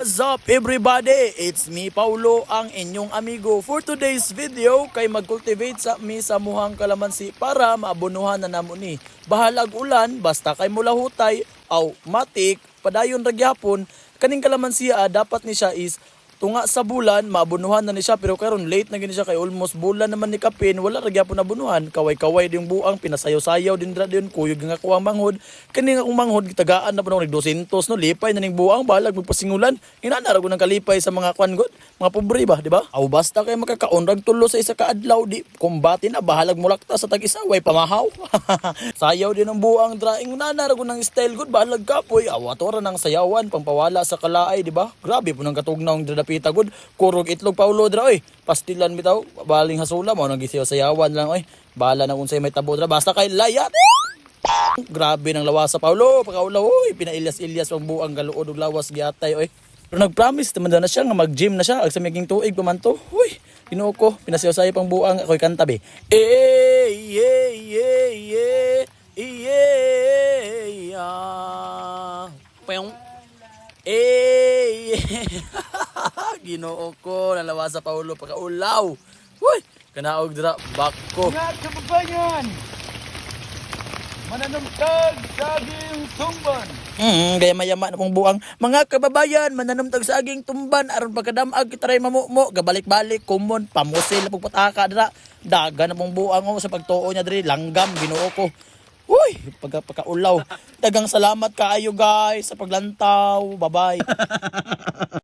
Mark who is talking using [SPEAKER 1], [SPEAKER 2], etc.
[SPEAKER 1] What's up everybody? It's me Paulo, ang inyong amigo. For today's video, kay mag-cultivate sa mi sa muhang kalamansi para maabunuhan na namo ni. Bahalag ulan, basta kay mula hutay, aw matik, padayon ra gyapon, kaning kalamansi dapat ni siya is tunga sa bulan, maabunuhan na ni siya, pero karon late na gini siya kay almost bulan naman ni kapin, wala ra gyapon nabunuhan. Kaway-kaway yung buang, pinasayaw-sayaw din dra din kuyog nga kuwang manghod. Kani nga kung manghod gitagaan na pa nag 200 no, lipay na ning buang balag magpasingulan. Inana ra ko nang kalipay sa mga kwan god, mga pobre ba, di ba? Aw basta kay makakaon rag tulo sa isa ka adlaw di kumbati na bahalag mulakta sa tag-isa way pamahaw. Sayaw din ang buang dra, inana ra ko nang style god bahalag kapoy, awatora nang sayawan pangpawala sa kalaay, di ba? Grabe po nang katugnaw pita good, kurog itlog Paulo dra oy. Pastilan bitaw, baling hasula mo nang gisayaw-sayawan lang oy. Bala na unsay may tabo dra basta kay layat. Grabe nang lawas sa Paulo, pakaulaw oy, pinailyas-ilyas ang buang galuod ug lawas giatay oy. Pero nagpromise naman na siya nga mag-gym na siya ag sa maging tuig pamanto. Uy, Ginoo ko, pinasayaw-sayaw pang buang ako'y kanta be. Ginoo ko, nalawas sa Paulo pakaulaw. Uy, kanaog dira bako.
[SPEAKER 2] Mga kababayan, mananumtag saging tumban.
[SPEAKER 1] Gaya mayama na pong buang. Mga kababayan, mananumtag sa aging tumban aron pagkadamag kita ray mamumo, gabalik-balik kumon pamusil na pagpataka dira. Daga na pong buang sa pagtuo niya diri, langgam Ginoo ko. Uy, pagkaulaw. Dagang salamat kaayo guys sa paglantaw. Bye-bye.